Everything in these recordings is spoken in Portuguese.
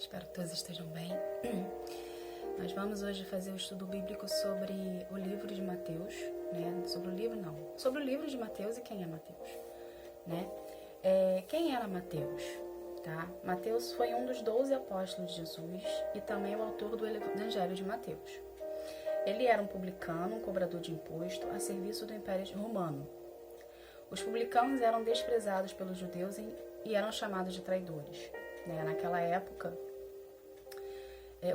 Espero que todos estejam bem. Nós vamos hoje fazer o estudo bíblico sobre o livro de Mateus, né? Sobre o livro de Mateus e quem é Mateus, né? Quem era Mateus, tá? Mateus foi um dos 12 apóstolos de Jesus e também o autor do Evangelho de Mateus. Ele era um publicano, um cobrador de imposto a serviço do Império Romano. Os publicanos eram desprezados pelos judeus e eram chamados de traidores, né? Naquela época,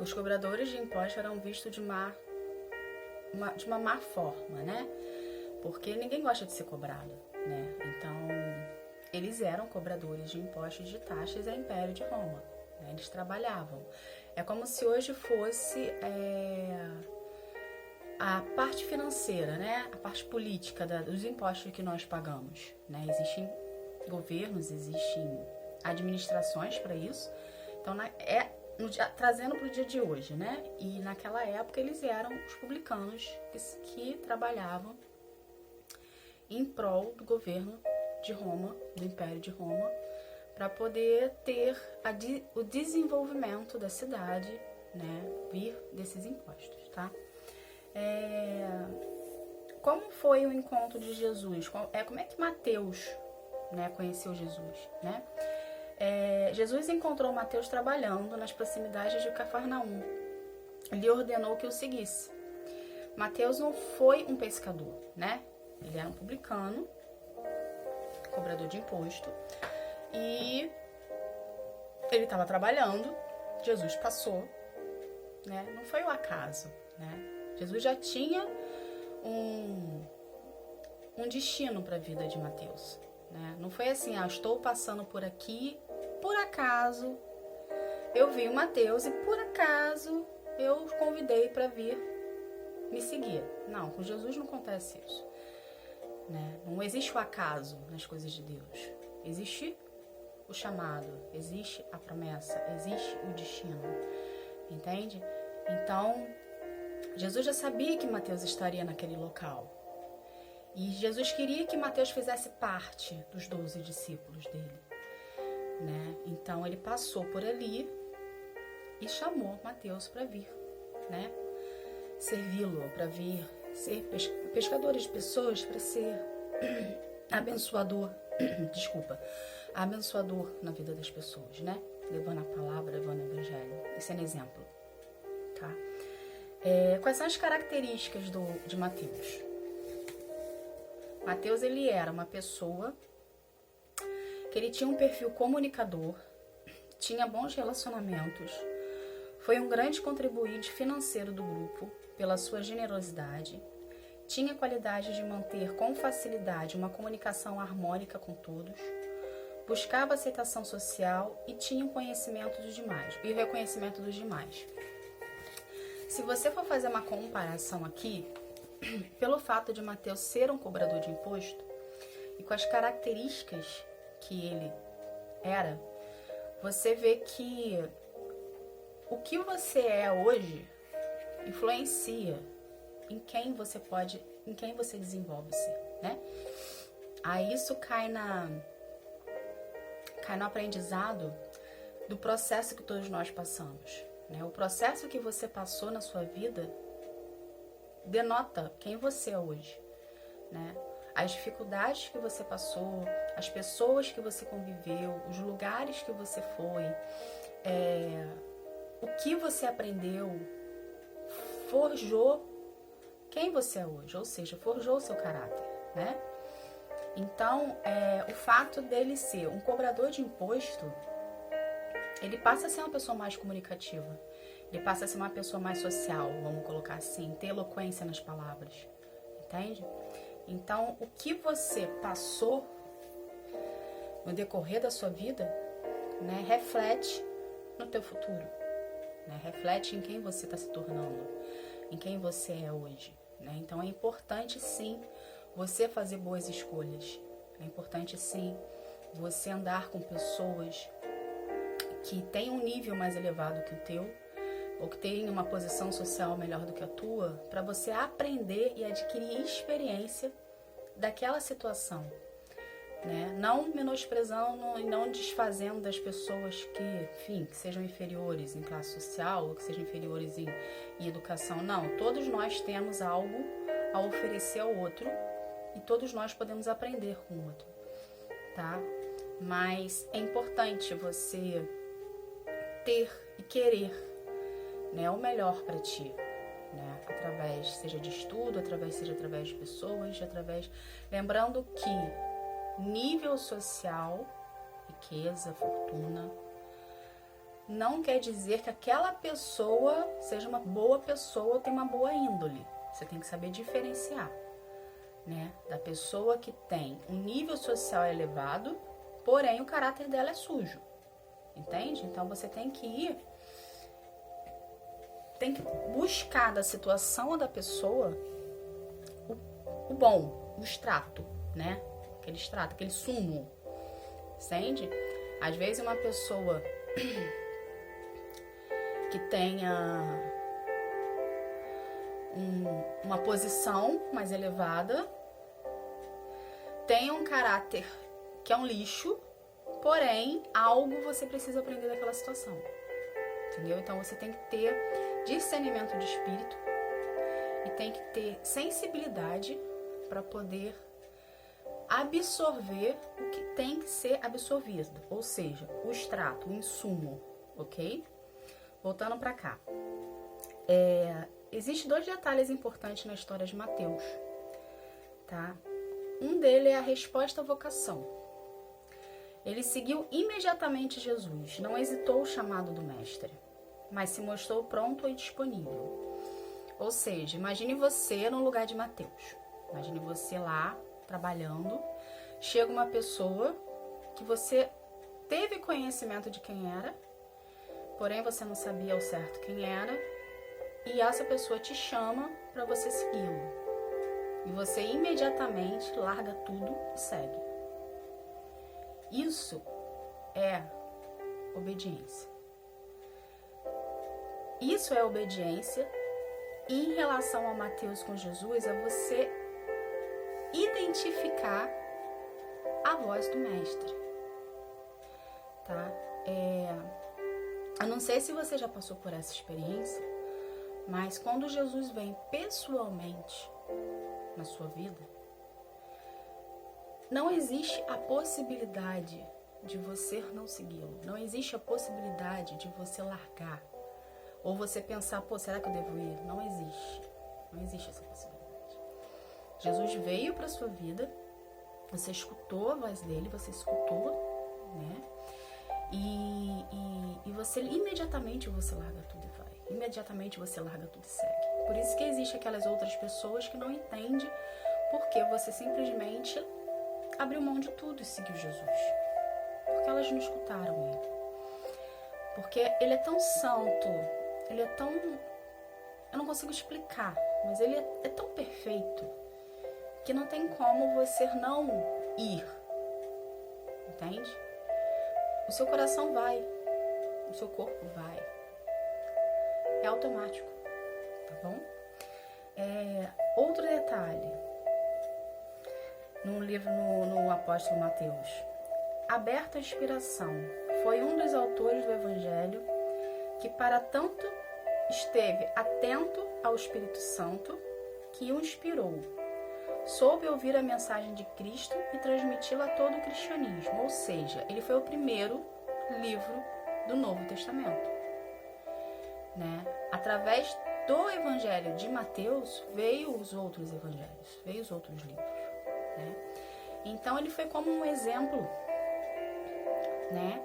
os cobradores de impostos eram vistos de uma má forma, né? Porque ninguém gosta de ser cobrado, né? Então, eles eram cobradores de impostos de taxas ao Império de Roma, né? Eles trabalhavam. É como se hoje fosse a parte financeira, né? A parte política dos impostos que nós pagamos, né? Existem governos, existem administrações para isso. Então, trazendo para o dia de hoje, né? E naquela época eles eram os publicanos que trabalhavam em prol do governo de Roma, do Império de Roma, para poder ter o desenvolvimento da cidade, né? Vir desses impostos, tá? Como foi o encontro de Jesus? Como é que Mateus, né, conheceu Jesus, né? Jesus encontrou Mateus trabalhando nas proximidades de Cafarnaum. Ele ordenou que o seguisse. Mateus não foi um pescador, né? Ele era um publicano, cobrador de imposto, e ele estava trabalhando. Jesus passou, né? Não foi o acaso, né? Jesus já tinha um destino para a vida de Mateus, né? Não foi assim, estou passando por aqui, por acaso eu vi o Mateus e por acaso eu o convidei para vir me seguir. Não, com Jesus não acontece isso, né? Não existe o acaso nas coisas de Deus. Existe o chamado, existe a promessa, existe o destino, entende? Então, Jesus já sabia que Mateus estaria naquele local. E Jesus queria que Mateus fizesse parte dos 12 discípulos dele, né? Então ele passou por ali e chamou Mateus para vir, né? Servi-lo, para vir ser pescador de pessoas, para ser abençoador na vida das pessoas, né? Levando a palavra, levando o evangelho, sendo exemplo, tá? Quais são as características de Mateus? Mateus, ele era uma pessoa que ele tinha um perfil comunicador, tinha bons relacionamentos, foi um grande contribuinte financeiro do grupo pela sua generosidade, tinha qualidade de manter com facilidade uma comunicação harmônica com todos, buscava aceitação social e tinha o conhecimento dos demais e o reconhecimento dos demais. Se você for fazer uma comparação aqui, pelo fato de Mateus ser um cobrador de imposto e com as características que ele era, você vê que o que você é hoje influencia em quem você desenvolve-se, né? Aí isso cai no aprendizado do processo que todos nós passamos, né? O processo que você passou na sua vida denota quem você é hoje, né? As dificuldades que você passou, as pessoas que você conviveu, os lugares que você foi, o que você aprendeu, forjou quem você é hoje, ou seja, forjou o seu caráter, né? Então, o fato dele ser um cobrador de imposto, ele passa a ser uma pessoa mais comunicativa, ele passa a ser uma pessoa mais social, vamos colocar assim, ter eloquência nas palavras, entende? Então, o que você passou no decorrer da sua vida, né, reflete no teu futuro, né, reflete em quem você está se tornando, em quem você é hoje, né? Então, é importante sim você fazer boas escolhas, é importante sim você andar com pessoas que têm um nível mais elevado que o teu, ou que tem uma posição social melhor do que a tua, para você aprender e adquirir experiência daquela situação. né? Não menosprezando e não desfazendo das pessoas que, enfim, que sejam inferiores em classe social, ou que sejam inferiores em educação. Não, todos nós temos algo a oferecer ao outro e todos nós podemos aprender com o outro, tá? Mas é importante você ter e querer, né, o melhor para ti, né? Através, seja de estudo, seja através de pessoas, lembrando que nível social, riqueza, fortuna, não quer dizer que aquela pessoa seja uma boa pessoa ou tenha uma boa índole. Você tem que saber diferenciar, né? Da pessoa que tem um nível social elevado, porém o caráter dela é sujo. Entende? Então você tem que buscar da situação da pessoa o bom, o extrato, né? Aquele extrato, aquele sumo. Entende? Às vezes uma pessoa que tenha uma posição mais elevada, tem um caráter que é um lixo, porém, algo você precisa aprender daquela situação. Entendeu? Então, você tem que ter discernimento de espírito e tem que ter sensibilidade para poder absorver o que tem que ser absorvido. Ou seja, o extrato, o insumo, ok? Voltando para cá. Existem 2 detalhes importantes na história de Mateus, tá? Um deles é a resposta à vocação. Ele seguiu imediatamente Jesus, não hesitou o chamado do mestre, mas se mostrou pronto e disponível. Ou seja, imagine você no lugar de Mateus. Imagine você lá, trabalhando, chega uma pessoa que você teve conhecimento de quem era, porém você não sabia ao certo quem era, e essa pessoa te chama para você segui-lo. E você imediatamente larga tudo e segue. Isso é obediência. Isso é obediência. E em relação a Mateus com Jesus, é você identificar a voz do mestre. Tá? Eu não sei se você já passou por essa experiência, mas quando Jesus vem pessoalmente na sua vida, não existe a possibilidade de você não segui-lo. Não existe a possibilidade de você largar. Ou você pensar, será que eu devo ir? Não existe. Não existe essa possibilidade. Jesus veio para a sua vida, você escutou a voz dele, você escutou, né? E você, imediatamente você larga tudo e vai. Imediatamente você larga tudo e segue. Por isso que existe aquelas outras pessoas que não entendem porque você simplesmente abriu mão de tudo e seguiu Jesus. Porque elas não escutaram ele. Porque ele é tão santo, ele é tão... Eu não consigo explicar, mas ele é tão perfeito que não tem como você não ir. Entende? O seu coração vai, o seu corpo vai. É automático, tá bom? Outro detalhe. No livro, no apóstolo Mateus. Aberto à inspiração, foi um dos autores do Evangelho que para tanto esteve atento ao Espírito Santo que o inspirou. Soube ouvir a mensagem de Cristo e transmiti-la a todo o cristianismo. Ou seja, ele foi o primeiro livro do Novo Testamento. Né? Através do Evangelho de Mateus veio os outros evangelhos, veio os outros livros. Né? Então ele foi como um exemplo, né?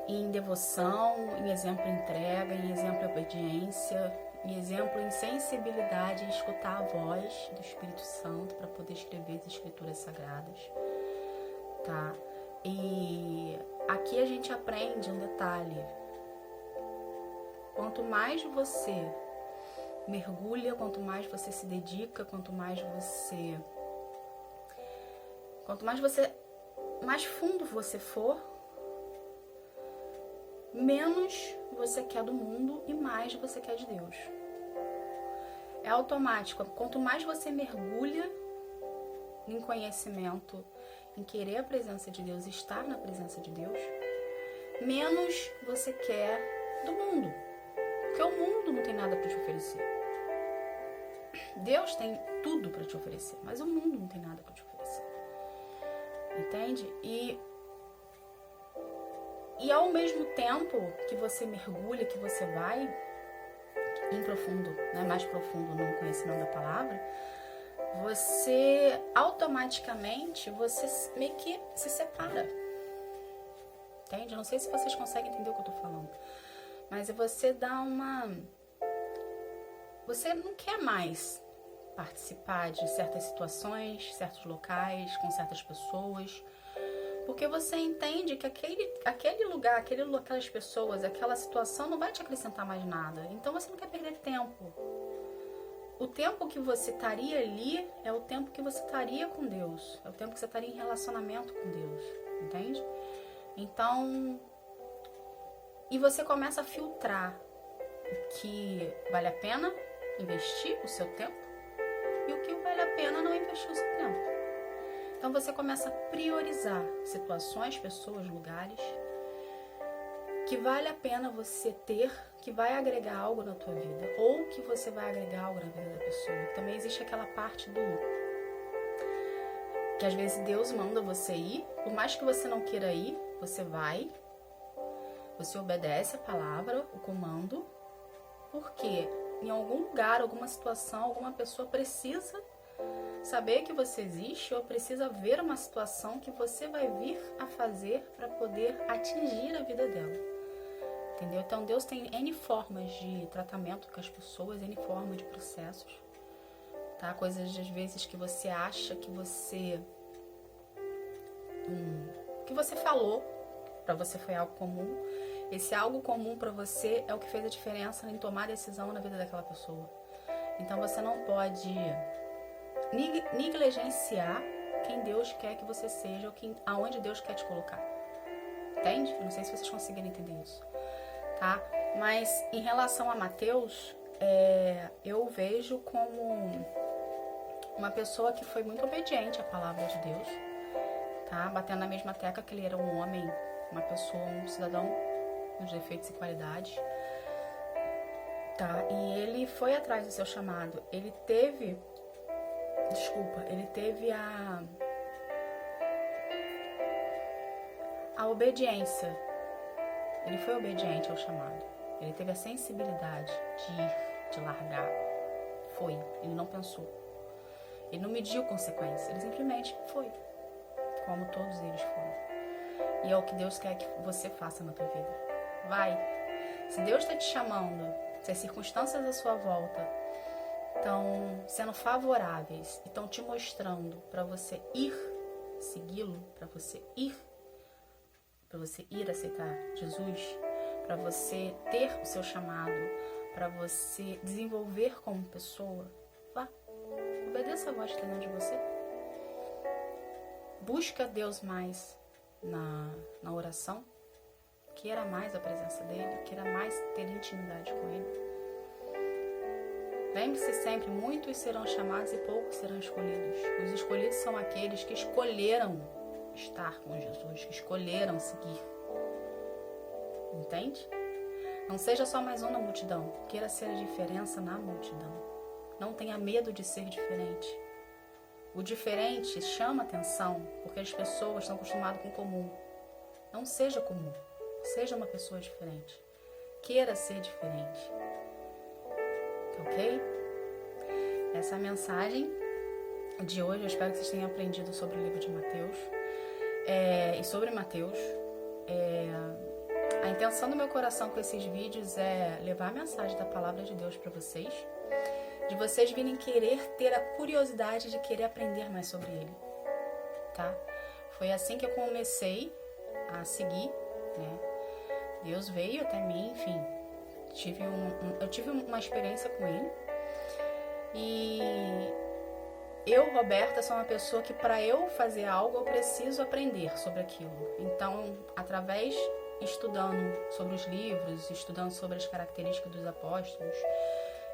Em devoção, em exemplo em entrega, em exemplo em obediência, em exemplo em sensibilidade, em escutar a voz do Espírito Santo para poder escrever as escrituras sagradas, tá? E aqui a gente aprende um detalhe: quanto mais você mergulha, quanto mais você se dedica, quanto mais fundo você for, menos você quer do mundo e mais você quer de Deus. É automático. Quanto mais você mergulha em conhecimento em querer a presença de Deus, estar na presença de Deus, menos você quer do mundo. Porque o mundo não tem nada para te oferecer. Deus tem tudo para te oferecer, mas o mundo não tem nada para te oferecer. Entende? E ao mesmo tempo que você mergulha, que você vai em profundo, né, mais profundo no conhecimento da palavra, você automaticamente, você meio que se separa. Entende? Eu não sei se vocês conseguem entender o que eu tô falando. Mas você dá uma... Você não quer mais participar de certas situações, certos locais, com certas pessoas, porque você entende que aquele lugar, aquelas pessoas, aquela situação não vai te acrescentar mais nada. Então você não quer perder tempo. O tempo que você estaria ali é o tempo que você estaria com Deus. É o tempo que você estaria em relacionamento com Deus. Entende? Então... E você começa a filtrar o que vale a pena investir o seu tempo e o que vale a pena não investir o seu tempo. Então você começa a priorizar situações, pessoas, lugares que vale a pena você ter, que vai agregar algo na tua vida, ou que você vai agregar algo na vida da pessoa. Também existe aquela parte que às vezes Deus manda você ir, por mais que você não queira ir, você vai, você obedece a palavra, o comando, porque em algum lugar, alguma situação, alguma pessoa precisa saber que você existe ou precisa ver uma situação que você vai vir a fazer para poder atingir a vida dela. Entendeu? Então Deus tem N formas de tratamento com as pessoas, N formas de processos. Tá? Coisas às vezes que você acha que você falou, para você foi algo comum. Esse algo comum para você é o que fez a diferença em tomar decisão na vida daquela pessoa. Então você não pode negligenciar quem Deus quer que você seja ou aonde Deus quer te colocar. Entende? Eu não sei se vocês conseguiram entender isso. Tá? Mas em relação a Mateus, eu vejo como uma pessoa que foi muito obediente à palavra de Deus. Tá? Batendo na mesma tecla que ele era um homem, uma pessoa, um cidadão nos defeitos e qualidades, tá? E ele foi atrás do seu chamado. Ele teve a obediência. Ele foi obediente ao chamado. Ele teve a sensibilidade de ir, de largar. Foi. Ele não pensou. Ele não mediu consequências. Ele simplesmente foi. Como todos eles foram. E é o que Deus quer que você faça na tua vida. Vai. Se Deus está te chamando, se as circunstâncias à sua volta estão sendo favoráveis e estão te mostrando para você ir segui-lo, para você ir aceitar Jesus, para você ter o seu chamado, para você desenvolver como pessoa, vá. Obedeça a voz que está dentro de você. Busca Deus mais na oração. Queira mais a presença dele, queira mais ter intimidade com ele. Lembre-se sempre, muitos serão chamados e poucos serão escolhidos. Os escolhidos são aqueles que escolheram estar com Jesus, que escolheram seguir. Entende? Não seja só mais um na multidão, queira ser a diferença na multidão. Não tenha medo de ser diferente. O diferente chama atenção, porque as pessoas estão acostumadas com o comum. Não seja comum. Seja uma pessoa diferente. Queira ser diferente. Tá ok? Essa é a mensagem de hoje. Eu espero que vocês tenham aprendido sobre o livro de Mateus. E sobre Mateus. A intenção do meu coração com esses vídeos é levar a mensagem da palavra de Deus para vocês. De vocês virem querer ter a curiosidade de querer aprender mais sobre ele. Tá? Foi assim que eu comecei a seguir, né? Deus veio até mim, enfim, eu tive uma experiência com ele. E eu, Roberta, sou uma pessoa que para eu fazer algo, eu preciso aprender sobre aquilo. Então, estudando sobre os livros, estudando sobre as características dos apóstolos,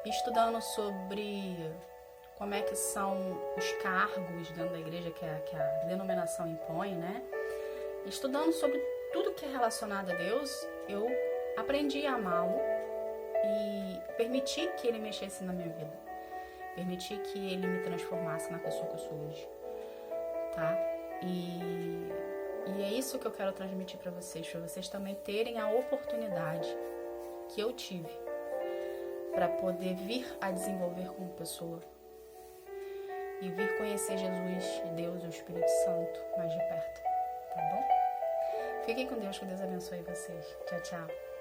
estudando sobre como é que são os cargos dentro da igreja que a denominação impõe, né? Estudando sobre tudo que é relacionado a Deus, eu aprendi a amá-lo e permiti que ele mexesse na minha vida. Permiti que ele me transformasse na pessoa que eu sou hoje, tá? E é isso que eu quero transmitir para vocês também terem a oportunidade que eu tive para poder vir a desenvolver como pessoa e vir conhecer Jesus, Deus e o Espírito Santo mais de perto, tá bom? Fiquem com Deus, que Deus abençoe vocês. Tchau, tchau.